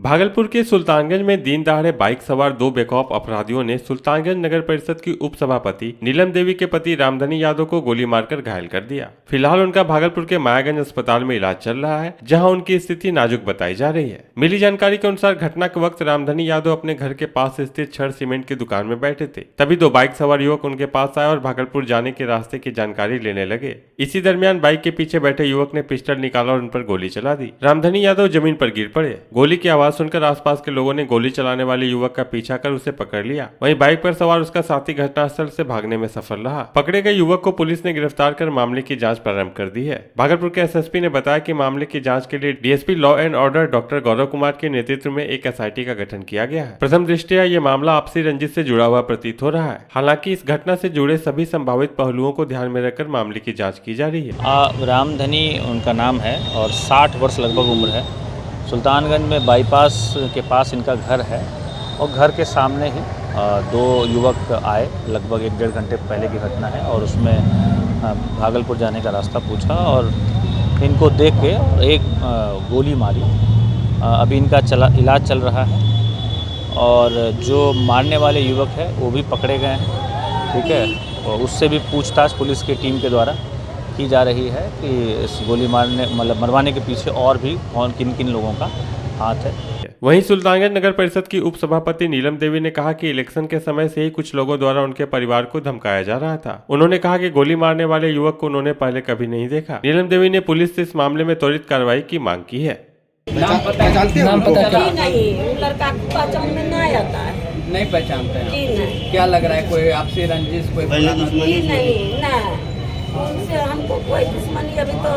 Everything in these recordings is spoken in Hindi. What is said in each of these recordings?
भागलपुर के सुल्तानगंज में दिन दहाड़े बाइक सवार दो बेखौफ अपराधियों ने सुल्तानगंज नगर परिषद की उप सभापति नीलम देवी के पति रामधनी यादव को गोली मारकर घायल कर दिया। फिलहाल उनका भागलपुर के मायागंज अस्पताल में इलाज चल रहा है, जहां उनकी स्थिति नाजुक बताई जा रही है। मिली जानकारी के अनुसार घटना के वक्त रामधनी यादव अपने घर के पास स्थित छड़ सीमेंट की दुकान में बैठे थे। तभी दो बाइक सवार युवक उनके पास आए और भागलपुर जाने के रास्ते की जानकारी लेने लगे। इसी दरमियान बाइक के पीछे बैठे युवक ने पिस्टल निकाला और उन पर गोली चला दी। रामधनी यादव जमीन पर गिर पड़े। गोली की आवाज सुनकर आसपास के लोगों ने गोली चलाने वाले युवक का पीछा कर उसे पकड़ लिया। वहीं बाइक पर सवार उसका साथी घटनास्थल से भागने में सफल रहा। पकड़े गए युवक को पुलिस ने गिरफ्तार कर मामले की जांच प्रारंभ कर दी है। भागलपुर के एसएसपी ने बताया कि मामले की जांच के लिए DSP law and order doctor Gaurav Kumar के नेतृत्व में एक एसआईटी का गठन किया गया है। प्रथम दृष्टया ये मामला आपसी रंजिश से जुड़ा हुआ प्रतीत हो रहा है। हालांकि इस घटना से जुड़े सभी संभावित पहलुओं को ध्यान में रखकर मामले की जाँच की जा रही है। रामधनी उनका नाम है और 60 वर्ष लगभग उम्र है। सुल्तानगंज में बाईपास के पास इनका घर है और घर के सामने ही दो युवक आए। लगभग 1-1.5 घंटे पहले की घटना है और उसमें भागलपुर जाने का रास्ता पूछा और इनको देख के एक गोली मारी। अभी इनका इलाज चल रहा है और जो मारने वाले युवक है वो भी पकड़े गए हैं। ठीक है, और उससे भी पूछताछ पुलिस की टीम के द्वारा की जा रही है कि इस गोली मारने मरवाने के पीछे और भी किन किन लोगों का हाथ है। वहीं सुल्तानगंज नगर परिषद की उप सभापति नीलम देवी ने कहा कि इलेक्शन के समय से ही कुछ लोगों द्वारा उनके परिवार को धमकाया जा रहा था। उन्होंने कहा कि गोली मारने वाले युवक को उन्होंने पहले कभी नहीं देखा। नीलम देवी ने पुलिस से इस मामले में त्वरित कार्रवाई की मांग की है। नाम पता नहीं, लड़का नहीं आता है, नहीं पहचानते हैं। क्या लग रहा है, कोई आपसी रंजिश, कोई नहीं ना, उनसे हमको कोई दुश्मनी अभी तो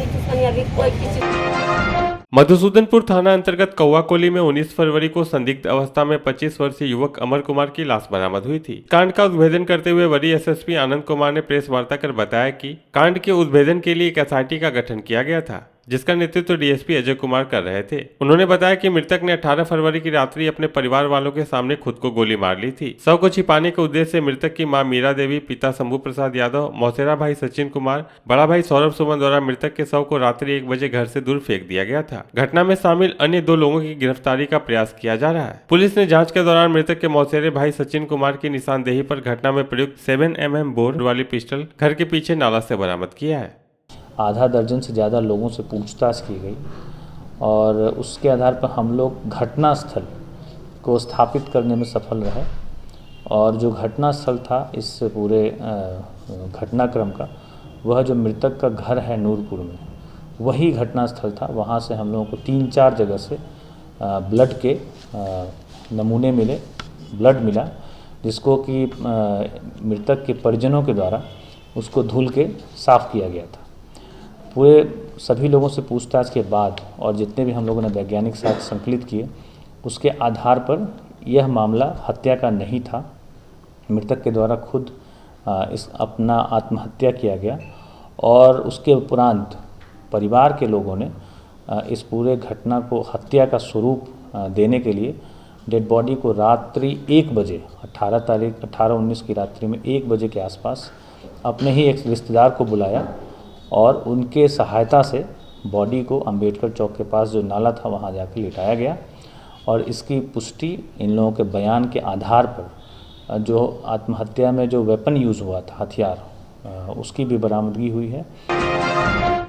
दुश्मनी अभी कोई किसी। मधुसूदनपुर थाना अंतर्गत कौवाकोली में 19 फरवरी को संदिग्ध अवस्था में 25 वर्षीय युवक अमर कुमार की लाश बरामद हुई थी। कांड का उद्भेदन करते हुए वरीय एसएसपी आनंद कुमार ने प्रेस वार्ता कर बताया कि कांड के उद्भेदन के लिए एक एसआईटी का गठन किया गया था, जिसका नेतृत्व डीएसपी अजय कुमार कर रहे थे। उन्होंने बताया कि मृतक ने 18 फरवरी की रात्रि अपने परिवार वालों के सामने खुद को गोली मार ली थी। शव को छिपाने के उद्देश्य से मृतक की मां मीरा देवी, पिता शंभू प्रसाद यादव, मौसेरा भाई सचिन कुमार, बड़ा भाई सौरभ सुमन द्वारा मृतक के शव को रात्रि 1 बजे घर से दूर फेंक दिया गया था। घटना में शामिल अन्य 2 लोगों की गिरफ्तारी का प्रयास किया जा रहा है। पुलिस ने जाँच के दौरान मृतक के मौसेरे भाई सचिन कुमार की निशानदेही पर घटना में प्रयुक्त 7mm बोर वाली पिस्टल घर के पीछे नाला से बरामद किया है। आधा दर्जन से ज़्यादा लोगों से पूछताछ की गई और उसके आधार पर हम लोग घटनास्थल को स्थापित करने में सफल रहे और जो घटनास्थल था इस पूरे घटनाक्रम का, वह जो मृतक का घर है नूरपुर में, वही घटनास्थल था। वहाँ से हम लोगों को 3-4 जगह से ब्लड के नमूने मिले, ब्लड मिला, जिसको कि मृतक के परिजनों के द्वारा उसको धुल के साफ़ किया गया था। पूरे सभी लोगों से पूछताछ के बाद और जितने भी हम लोगों ने वैज्ञानिक साक्ष्य संकलित किए, उसके आधार पर यह मामला हत्या का नहीं था। मृतक के द्वारा खुद इस अपना आत्महत्या किया गया और उसके उपरांत परिवार के लोगों ने इस पूरे घटना को हत्या का स्वरूप देने के लिए डेड बॉडी को रात्रि 1 बजे 18-19 की रात्रि में 1 बजे के आसपास अपने ही एक रिश्तेदार को बुलाया और उनके सहायता से बॉडी को अंबेडकर चौक के पास जो नाला था वहां जाकर लिटाया गया और इसकी पुष्टि इन लोगों के बयान के आधार पर जो आत्महत्या में जो वेपन यूज़ हुआ था, हथियार, उसकी भी बरामदगी हुई है।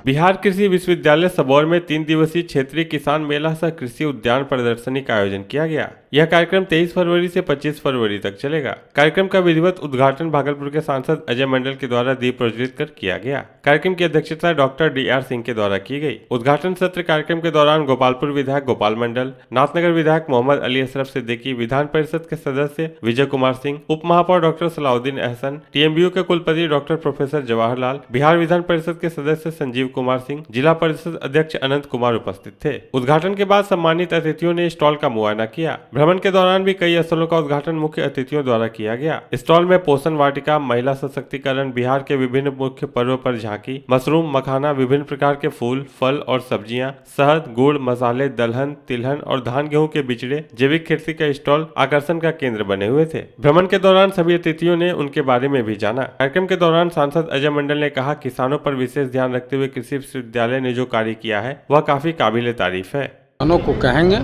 बिहार कृषि विश्वविद्यालय सबौर में 3 दिवसीय क्षेत्रीय किसान मेला सह कृषि उद्यान प्रदर्शनी का आयोजन किया गया। यह कार्यक्रम 23 फरवरी से 25 फरवरी तक चलेगा। कार्यक्रम का विधिवत उद्घाटन भागलपुर के सांसद अजय मंडल के द्वारा दीप प्रज्वलित कर किया गया। कार्यक्रम की अध्यक्षता डॉक्टर DR सिंह के द्वारा की गई। उद्घाटन सत्र कार्यक्रम के दौरान गोपालपुर विधायक गोपाल मंडल, नाथनगर विधायक मोहम्मद अली अशरफ सिद्दीकी, विधान परिषद के सदस्य विजय कुमार सिंह, उप महापौर डॉक्टर सलाउद्दीन अहसन, TMBU के कुलपति डॉक्टर प्रोफेसर जवाहरलाल, बिहार विधान परिषद के सदस्य संजीव कुमार सिंह, जिला परिषद अध्यक्ष अनंत कुमार उपस्थित थे। उद्घाटन के बाद सम्मानित अतिथियों ने स्टॉल का मुआयना किया। भ्रमण के दौरान भी कई स्थलों का उद्घाटन मुख्य अतिथियों द्वारा किया गया। स्टॉल में पोषण वाटिका, महिला सशक्तिकरण, बिहार के विभिन्न मुख्य पर्वों पर झांकी, मशरूम, मखाना, विभिन्न प्रकार के फूल, फल और सब्जियां, शहद, गुड़, मसाले, दलहन, तिलहन और धान गेहूं के बिचड़े, जैविक खेती का स्टॉल आकर्षण का केंद्र बने हुए थे। भ्रमण के दौरान सभी अतिथियों ने उनके बारे में भी जाना। कार्यक्रम के दौरान सांसद अजय मंडल ने कहा, किसानों पर विशेष ध्यान रखते हुए कृषि विश्वविद्यालय ने जो कार्य किया है वह काफी काबिले तारीफ है। किसानों को कहेंगे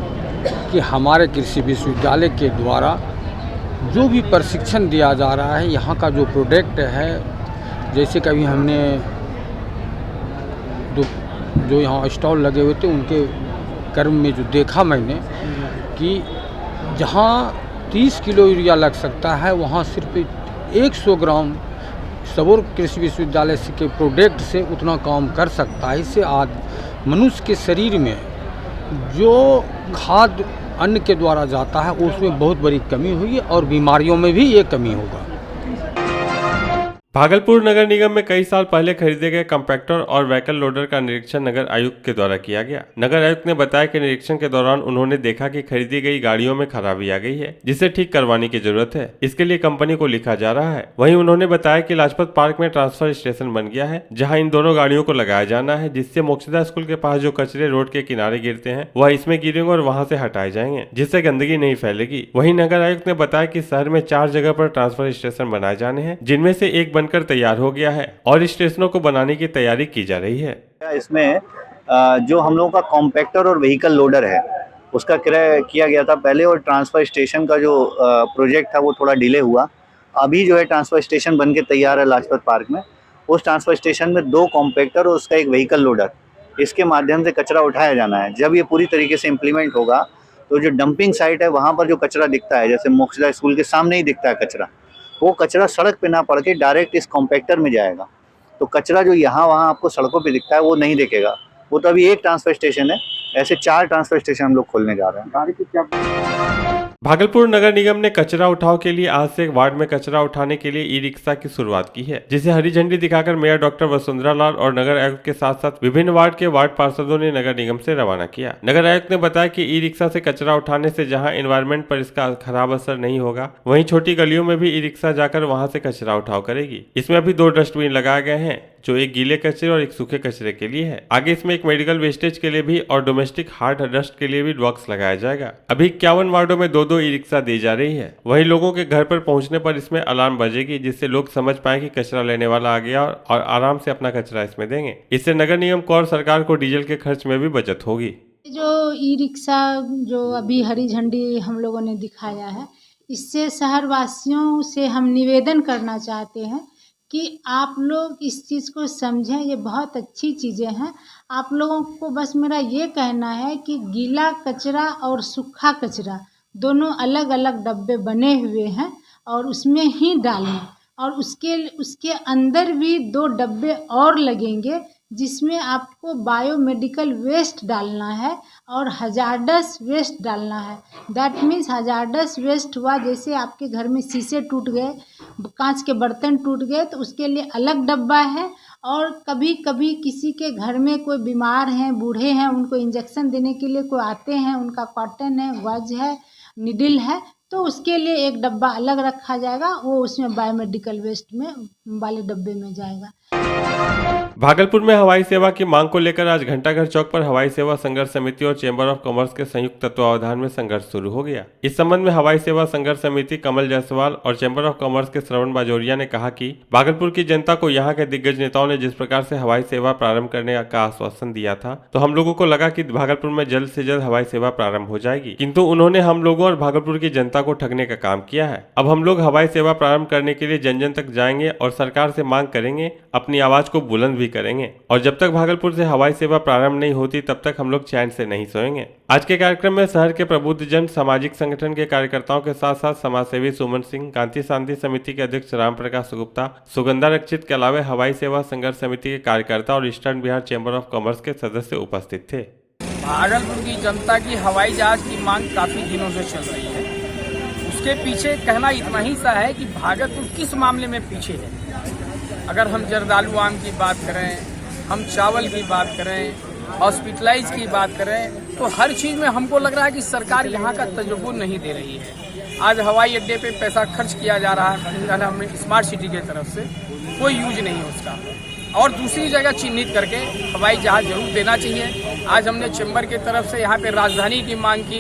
कि हमारे कृषि विश्वविद्यालय के द्वारा जो भी प्रशिक्षण दिया जा रहा है, यहाँ का जो प्रोडक्ट है, जैसे कभी हमने जो यहाँ स्टॉल लगे हुए थे उनके कर्म में जो देखा मैंने कि जहाँ 30 किलो यूरिया लग सकता है वहाँ सिर्फ 100 ग्राम सबौर कृषि विश्वविद्यालय के प्रोडक्ट से उतना काम कर सकता है। इससे आज मनुष्य के शरीर में जो खाद्य अन्न के द्वारा जाता है उसमें बहुत बड़ी कमी हुई है और बीमारियों में भी ये कमी होगा। भागलपुर नगर निगम में कई साल पहले खरीदे गए कॉम्पैक्टर और व्हीकल लोडर का निरीक्षण नगर आयुक्त के द्वारा किया गया। नगर आयुक्त ने बताया कि निरीक्षण के दौरान उन्होंने देखा कि खरीदी गई गाड़ियों में खराबी आ गई है, जिसे ठीक करवाने की जरूरत है। इसके लिए कंपनी को लिखा जा रहा है। वहीं उन्होंने बताया कि लाजपत पार्क में ट्रांसफर स्टेशन बन गया है, जहाँ इन दोनों गाड़ियों को लगाया जाना है, जिससे मोक्षदा स्कूल के पास जो कचरे रोड के किनारे गिरते हैं वह इसमें गिरेंगे और वहाँ से हटाए जाएंगे, जिससे गंदगी नहीं फैलेगी। वहीं नगर आयुक्त ने बताया कि शहर में 4 जगह पर ट्रांसफर स्टेशन बनाए जाने हैं, जिनमें से एक बनकर तैयार हो गया है और स्टेशनों को बनाने की तैयारी की जा रही है। इसमें जो हम लोगों का कॉम्पैक्टर और व्हीकल लोडर है उसका क्रय किया गया था पहले, और ट्रांसफर स्टेशन का जो प्रोजेक्ट था वो थोड़ा डिले हुआ। अभी जो है ट्रांसफर स्टेशन बन के तैयार है लाजपत पार्क में। उस ट्रांसफर स्टेशन में 2 कॉम्पैक्टर और उसका एक व्हीकल लोडर, इसके माध्यम से कचरा उठाया जाना है। जब ये पूरी तरीके से इम्प्लीमेंट होगा तो जो डंपिंग साइट है वहाँ पर जो कचरा दिखता है, जैसे मोक्षदा स्कूल के सामने ही दिखता है कचरा, वो कचरा सड़क पे ना पड़ के डायरेक्ट इस कॉम्पैक्टर में जाएगा। तो कचरा जो यहाँ वहाँ आपको सड़कों पे दिखता है वो नहीं दिखेगा। वो तो अभी एक ट्रांसफर स्टेशन है, ऐसे 4 ट्रांसफर स्टेशन हम लोग खोलने जा रहे हैं। भागलपुर नगर निगम ने कचरा उठाव के लिए आज से वार्ड में कचरा उठाने के लिए ई रिक्शा की शुरुआत की है, जिसे हरी झंडी दिखाकर मेयर डॉक्टर वसुंधरा लाल और नगर आयुक्त के साथ साथ विभिन्न वार्ड के वार्ड पार्षदों ने नगर निगम से रवाना किया। नगर आयुक्त ने बताया कि ई रिक्शा से कचरा उठाने से जहां एनवायरमेंट पर इसका खराब असर नहीं होगा, वहीं छोटी गलियों में भी ई रिक्शा जाकर वहां से कचरा उठाव करेगी। इसमें अभी 2 डस्टबिन लगाए गए हैं, जो एक गीले कचरे और एक सूखे कचरे के लिए है। आगे इसमें एक मेडिकल वेस्टेज के लिए भी और डोमेस्टिक हार्ड डस्ट के लिए भी बॉक्स लगाया जाएगा। अभी 51 वार्डों में 2-2 ई रिक्शा दी जा रही है। वहीं लोगों के घर पर पहुंचने पर इसमें अलार्म बजेगी, जिससे लोग समझ पाए कि कचरा लेने वाला आ गया और आराम से अपना कचरा इसमें देंगे। इससे नगर निगम को और सरकार को डीजल के खर्च में भी बचत होगी। जो ई रिक्शा जो अभी हरी झंडी हम लोगों ने दिखाया है, इससे शहर वासियों से हम निवेदन करना चाहते हैं कि आप लोग इस चीज़ को समझें। ये बहुत अच्छी चीज़ें हैं। आप लोगों को बस मेरा ये कहना है कि गीला कचरा और सूखा कचरा दोनों अलग अलग डब्बे बने हुए हैं और उसमें ही डालें, और उसके अंदर भी 2 डब्बे और लगेंगे, जिसमें आपको बायोमेडिकल वेस्ट डालना है और हजार्डस वेस्ट डालना है। दैट मीन्स हजार्डस वेस्ट हुआ जैसे आपके घर में शीशे टूट गए, कांच के बर्तन टूट गए, तो उसके लिए अलग डब्बा है। और कभी कभी किसी के घर में कोई बीमार हैं, बूढ़े हैं, उनको इंजेक्शन देने के लिए कोई आते हैं, उनका कॉटन है, वज है, निडिल है, तो उसके लिए एक डब्बा अलग रखा जाएगा, वो उसमें बायोमेडिकल वेस्ट में वाले डब्बे में जाएगा। भागलपुर में हवाई सेवा की मांग को लेकर आज घंटाघर चौक पर हवाई सेवा संघर्ष समिति और चेंबर ऑफ कॉमर्स के संयुक्त तत्वावधान में संघर्ष शुरू हो गया। इस संबंध में हवाई सेवा संघर्ष समिति कमल जायसवाल और चेंबर ऑफ कॉमर्स के श्रवण बाजोरिया ने कहा कि भागलपुर की जनता को यहाँ के दिग्गज नेताओं ने जिस प्रकार से हवाई सेवा प्रारंभ करने का आश्वासन दिया था, तो हम लोगों को लगा कि भागलपुर में जल्द से जल्द हवाई सेवा प्रारंभ हो जाएगी, किंतु उन्होंने हम लोगों और भागलपुर की जनता को ठगने का काम किया है। अब हम लोग हवाई सेवा प्रारंभ करने के लिए जन जन तक जाएंगे और सरकार से मांग करेंगे, अपनी आवाज को बुलंद भी करेंगे, और जब तक भागलपुर से हवाई सेवा प्रारंभ नहीं होती तब तक हम लोग चैन से नहीं सोएंगे। आज के कार्यक्रम में शहर के प्रबुद्धजन, सामाजिक संगठन के कार्यकर्ताओं के साथ साथ समाजसेवी सुमन सिंह, कांति शांति समिति के अध्यक्ष राम प्रकाश गुप्ता, सुगंधा रक्षित के अलावा हवाई सेवा संघर्ष समिति के कार्यकर्ता और eastern Bihar chamber of commerce के सदस्य उपस्थित थे। भागलपुर की जनता की हवाई जहाज की मांग काफी दिनों से चल रही है। उसके पीछे कहना इतना ही सा है कि भागलपुर किस मामले में पीछे है। अगर हम जर्दालू आम की बात करें, हम चावल की बात करें, हॉस्पिटलाइज की बात करें, तो हर चीज़ में हमको लग रहा है कि सरकार यहाँ का तजुर्बा नहीं दे रही है। आज हवाई अड्डे पे पैसा खर्च किया जा रहा है हमें स्मार्ट सिटी की तरफ से, कोई यूज नहीं है उसका, और दूसरी जगह चिन्हित करके हवाई जहाज जरूर देना चाहिए। आज हमने चैम्बर की तरफ से यहाँ पे राजधानी की मांग की,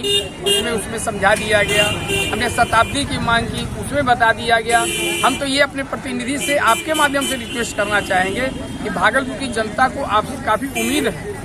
उसमें समझा दिया गया। हमने शताब्दी की मांग की, उसमें बता दिया गया। हम तो ये अपने प्रतिनिधि से आपके माध्यम से रिक्वेस्ट करना चाहेंगे कि भागलपुर की जनता को आपसे काफ़ी उम्मीद है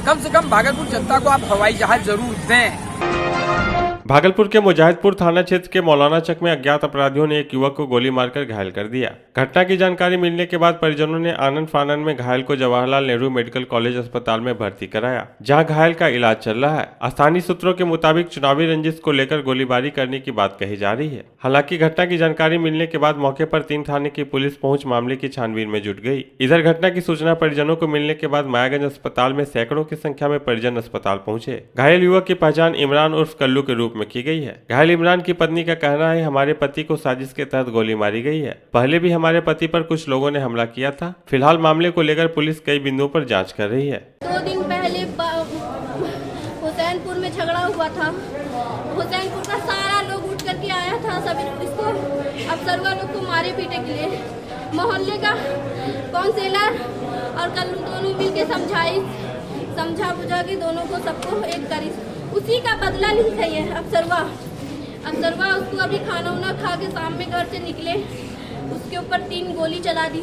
कम से कम भागलपुर जनता को आप हवाई जहाज जरूर दें। भागलपुर के मुजाहिदपुर थाना क्षेत्र के मौलाना चक में अज्ञात अपराधियों ने एक युवक को गोली मारकर घायल कर दिया। घटना की जानकारी मिलने के बाद परिजनों ने आनन फानन में घायल को जवाहरलाल नेहरू मेडिकल कॉलेज अस्पताल में भर्ती कराया, जहां घायल का इलाज चल रहा है। स्थानीय सूत्रों के मुताबिक चुनावी रंजिश को लेकर गोलीबारी करने की बात कही जा रही है। हालांकि घटना की जानकारी मिलने के बाद मौके पर 3 थाने की पुलिस पहुंच मामले की छानबीन में जुट गई। इधर घटना की सूचना परिजनों को मिलने के बाद मायागंज अस्पताल में सैकड़ों की संख्या में परिजन अस्पताल पहुंचे। घायल युवक की पहचान इमरान उर्फ कल्लू के रूप में की गई है। घायल इमरान की पत्नी का कहना है, हमारे पति को साजिश के तहत गोली मारी गई है। पहले भी हमारे पति पर कुछ लोगों ने हमला किया था। फिलहाल मामले को लेकर पुलिस कई बिंदुओं पर जांच कर रही है। 2 दिन पहले हुसैनपुर में झगड़ा हुआ था। हुसैनपुर का सारा लोग उठ करके आया था, सभी इसको अफसरवा लोग को मारे पीटे के लिए। मोहल्ले का काउंसिलर और कल्लू दोनों मिलके समझा बुझा के दोनों को सबको एक करी, उसी का बदला ली है अफसरवा उसको अभी खाना उना खा के शाम में घर से निकले, उसके ऊपर 3 गोली चला दी।